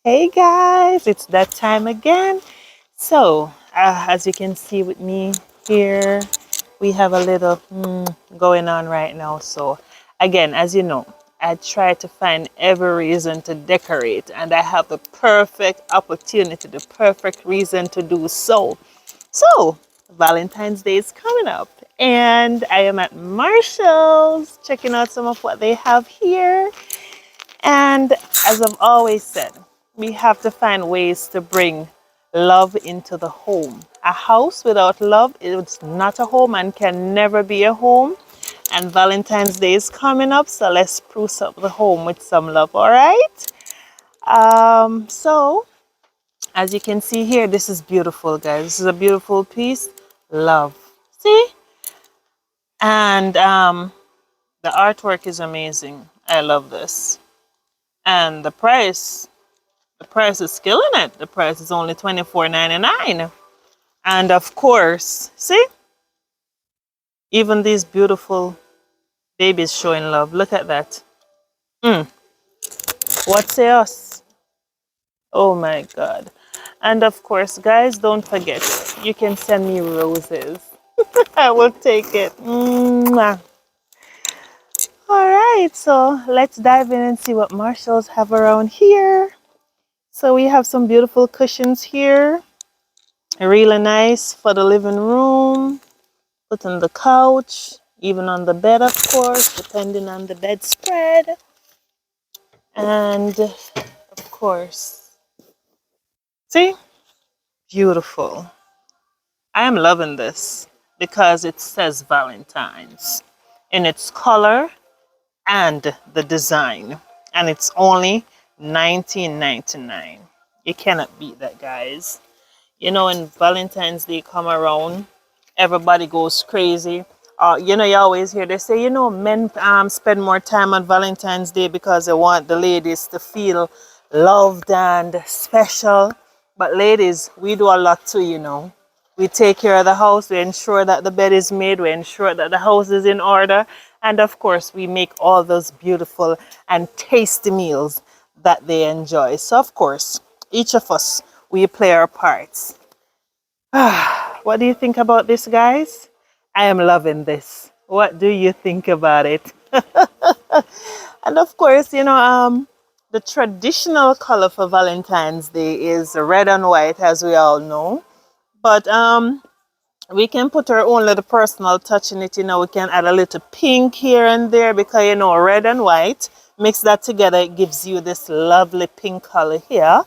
Hey guys, it's that time again. As you can see with me here, we have a little going on right now. So, again, as you know, I try to find every reason to decorate, and I have the perfect opportunity, the perfect reason to do so. So, Valentine's Day is coming up, and I am at Marshall's checking out some of what they have here. And as I've always said, we have to find ways to bring love into the home. A house without love is not a home and can never be a home. And Valentine's Day is coming up, so let's spruce up the home with some love, all right? So, as you can see here, this is beautiful, guys. This is a beautiful piece. Love. See? And the artwork is amazing. I love this. And the price is killing it. The price is only $24.99. And of course, see, even these beautiful babies showing love. Look at that. Mm, what say us? Oh my God. And of course, guys, don't forget, you can send me roses. I will take it. Mwah. All right, so let's dive in and see what Marshalls have around here. So we have some beautiful cushions here. Really nice for the living room. Put on the couch, even on the bed, of course, depending on the bedspread. And of course, see, beautiful. I am loving this because it says Valentine's in its color and the design, and it's only $19.99. You cannot beat that, guys. You know, when Valentine's Day come around, everybody goes crazy. You always hear they say, men spend more time on Valentine's Day because they want the ladies to feel loved and special. But ladies, we do a lot too. We take care of the house, we ensure that the bed is made, we ensure that the house is in order, and of course, we make all those beautiful and tasty meals that they enjoy. So, of course, each of us, we play our parts. What do you think about this, guys? I am loving this. What do you think about it? And of course, the traditional color for Valentine's Day is red and white, as we all know. But we can put our own little personal touch in it. We can add a little pink here and there because, red and white, mix that together, it gives you this lovely pink color here.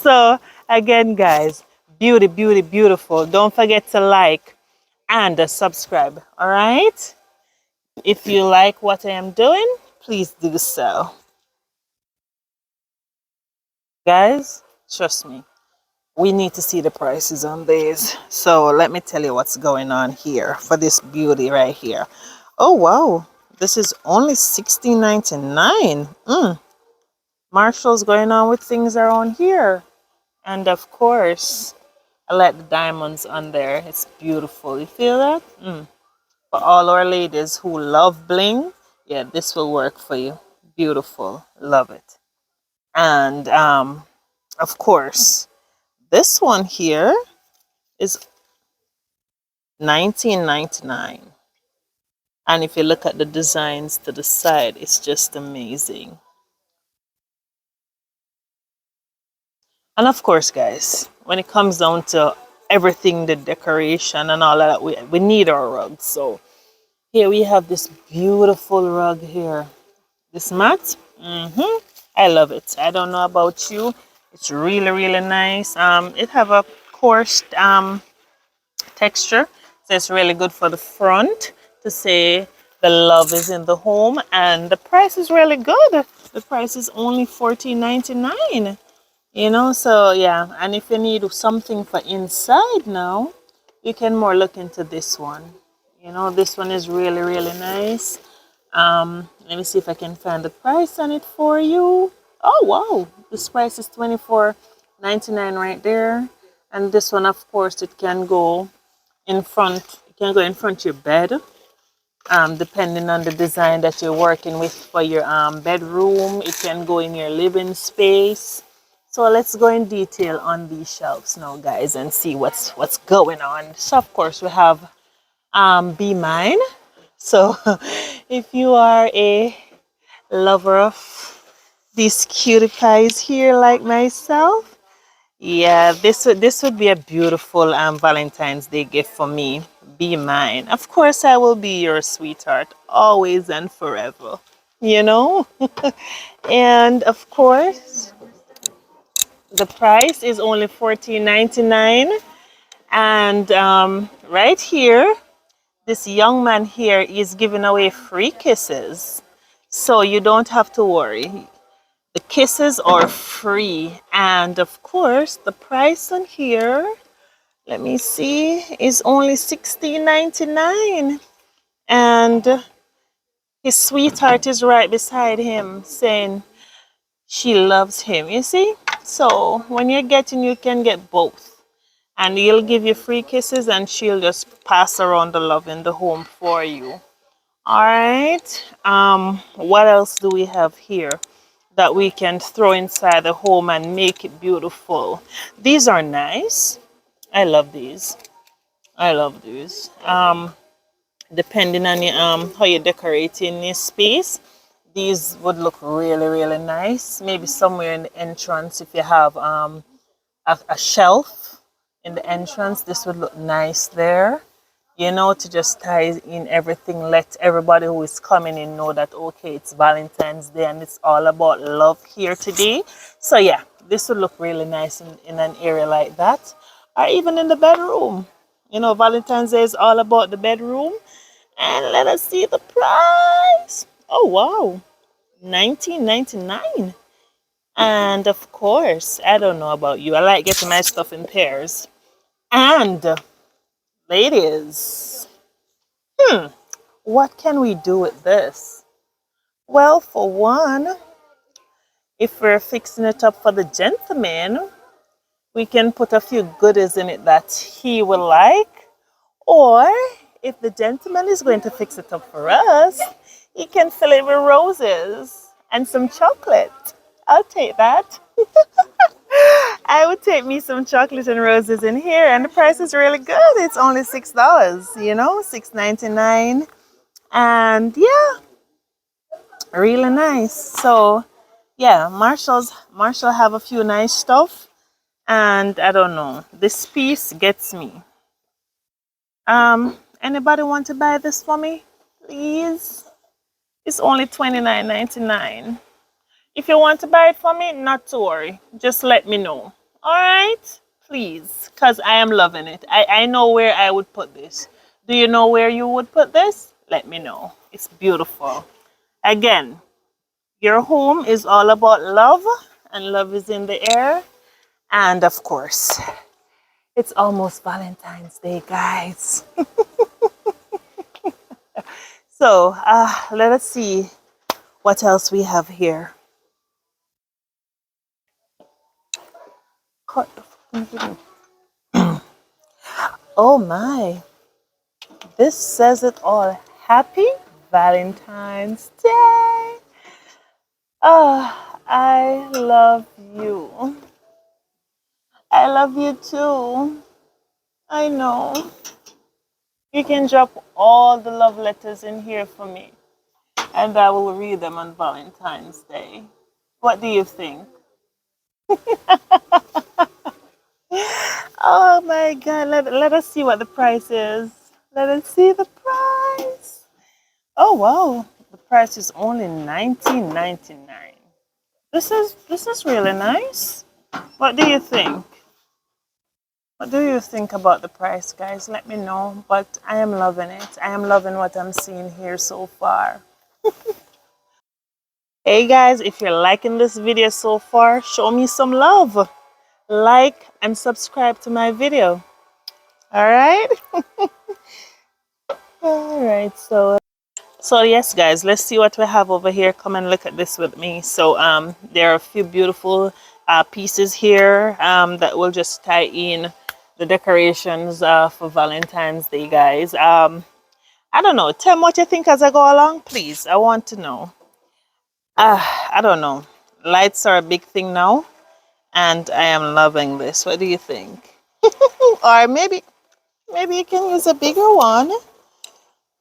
So, again, guys, beauty, beauty, beautiful. Don't forget to like and subscribe. All right? If you like what I am doing, please do so. Guys, trust me, we need to see the prices on these. So let me tell you what's going on here for this beauty right here. Oh, wow. This is only $16.99. Marshall's going on with things around here. And of course, I like the diamonds on there. It's beautiful. You feel that? For all our ladies who love bling, yeah, this will work for you. Beautiful. Love it. And of course, this one here is $19.99. And if you look at the designs to the side, it's just amazing. And of course, guys, when it comes down to everything, the decoration and all of that, we need our rugs. So here we have this beautiful rug here. This mat, I love it. I don't know about you. It's really, really nice. It have a coarse texture, so it's really good for the front to say the love is in the home, and the price is really good. The price is only $14.99. So yeah. And if you need something for inside now, you can more look into this one. This one is really, really nice. Let me see if I can find the price on it for you. Oh wow, this price is $24.99 right there. And this one, of course, it can go in front. It can go in front of your bed. depending on the design that you're working with for your bedroom. It can go in your living space. So let's go in detail on these shelves now, guys, and see what's going on. So of course we have Be Mine. So if you are a lover of these cutie pies here like myself, yeah, this would be a beautiful Valentine's Day gift for me. Be mine. Of course, I will be your sweetheart, always and forever. You know? And of course, the price is only $14.99. And right here, this young man here is giving away free kisses. So you don't have to worry. The kisses are free. And of course, the price on here, let me see, is only $16.99. And his sweetheart is right beside him saying she loves him. You see? So when you're getting, you can get both. And he'll give you free kisses and she'll just pass around the love in the home for you. All right. What else do we have here that we can throw inside the home and make it beautiful? These are nice. I love these. I love these. Depending on your, how you're decorating your space, these would look really, really nice. Maybe somewhere in the entrance, if you have a shelf in the entrance, this would look nice there. You know, to just tie in everything, let everybody who is coming in know that, okay, it's Valentine's Day and it's all about love here today. So yeah, this would look really nice in an area like that. Or even in the bedroom. You know, Valentine's Day is all about the bedroom. And let us see the price. Oh, wow. $19.99. And of course, I don't know about you. I like getting my stuff in pairs. And ladies, what can we do with this? Well, for one, if we're fixing it up for the gentleman, we can put a few goodies in it that he will like. Or if the gentleman is going to fix it up for us, he can fill it with roses and some chocolate. I'll take that. I would take me some chocolate and roses in here, and the price is really good. It's only $6, you know, $6.99. And yeah, really nice. So yeah, Marshall have a few nice stuff, and I don't know. This piece gets me. Anybody want to buy this for me? Please. It's only $29.99. If you want to buy it for me, not to worry. Just let me know. Alright? Please. Because I am loving it. I know where I would put this. Do you know where you would put this? Let me know. It's beautiful. Again, your home is all about love, and love is in the air. And of course, it's almost Valentine's Day, guys. So let us see what else we have here. Cut the fucking video. Oh my. This says it all. Happy Valentine's Day. I love you. I love you too. I know. You can drop all the love letters in here for me, and I will read them on Valentine's Day. What do you think? Oh my God, let us see what the price is. Let us see the price. Oh wow, the price is only $19.99. This is really nice. What do you think? What do you think about the price, guys? Let me know. But I am loving it. I am loving what I'm seeing here so far. Hey guys, if you're liking this video so far, show me some love. Like and subscribe to my video. All right? All right. So yes, guys, let's see what we have over here. Come and look at this with me. So there are a few beautiful pieces here that will just tie in the decorations for Valentine's Day, guys. I don't know. Tell me what you think as I go along, please. I want to know. I don't know. Lights are a big thing now, and I am loving this. What do you think? Or maybe you can use a bigger one.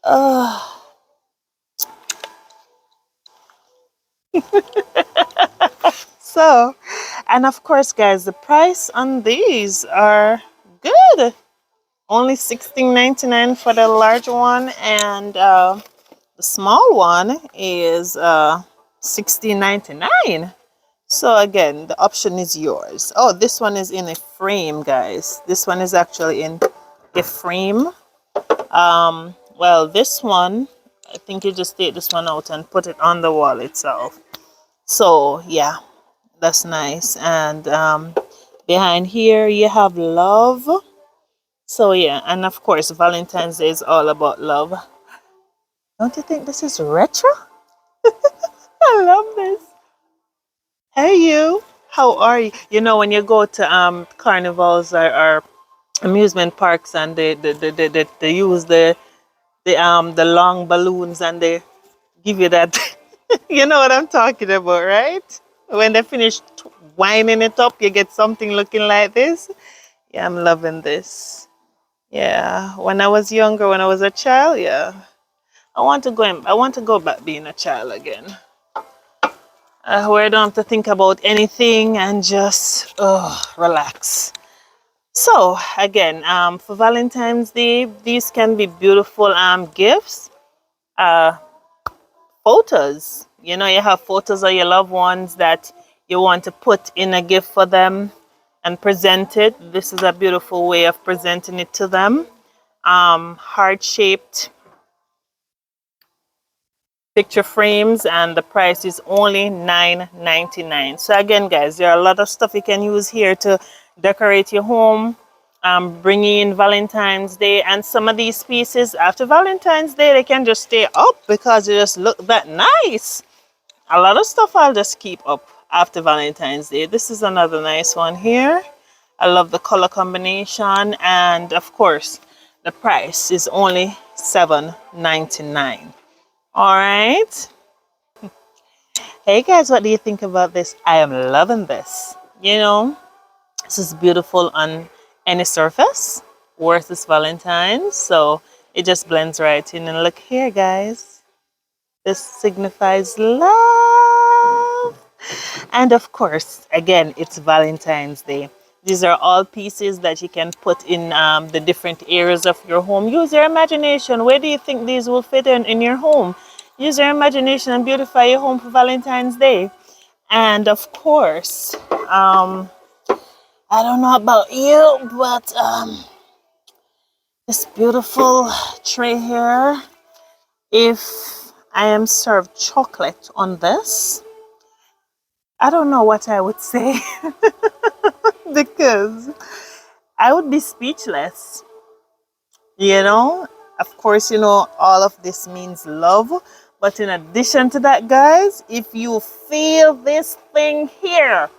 Uh, so, and of course, guys, the price on these are good. Only 16.99 for the large one, and the small one is 16.99. So again, the option is yours. Oh, this one is in a frame, guys. This one is actually in a frame. Well, this one, I think you just take this one out and put it on the wall itself. So yeah, that's nice. And behind here you have love. So yeah, and of course Valentine's Day is all about love. Don't you think this is retro? I love this. Hey you, how are you? You know when you go to carnivals or amusement parks and they use the long balloons and they give you that. You know what I'm talking about, right? When they finish winding it up, you get something looking like this. Yeah, I'm loving this. Yeah, when I was younger, when I was a child, yeah, I want to go back being a child again, where I don't have to think about anything and just relax. So again, for Valentine's Day, these can be beautiful gifts. Uh, Photos. You know, you have photos of your loved ones that you want to put in a gift for them and present it. This is a beautiful way of presenting it to them. Heart shaped picture frames, and the price is only $9.99. So again, guys, there are a lot of stuff you can use here to decorate your home, bring in Valentine's Day. And some of these pieces after Valentine's Day, they can just stay up because they just look that nice. A lot of stuff I'll just keep up after Valentine's Day. This is another nice one here. I love the color combination, and of course the price is only $7.99. All right. Hey guys, what do you think about this? I am loving this. You know, this is beautiful on any surface worth this Valentine's. So it just blends right in. And look here, guys. This signifies love. And of course, again, it's Valentine's Day. These are all pieces that you can put in the different areas of your home. Use your imagination. Where do you think these will fit in your home? Use your imagination and beautify your home for Valentine's Day. And of course, I don't know about you, but this beautiful tray here, if I am served chocolate on this, I don't know what I would say because I would be speechless. You know, of course, you know, all of this means love. But in addition to that, guys, if you feel this thing here,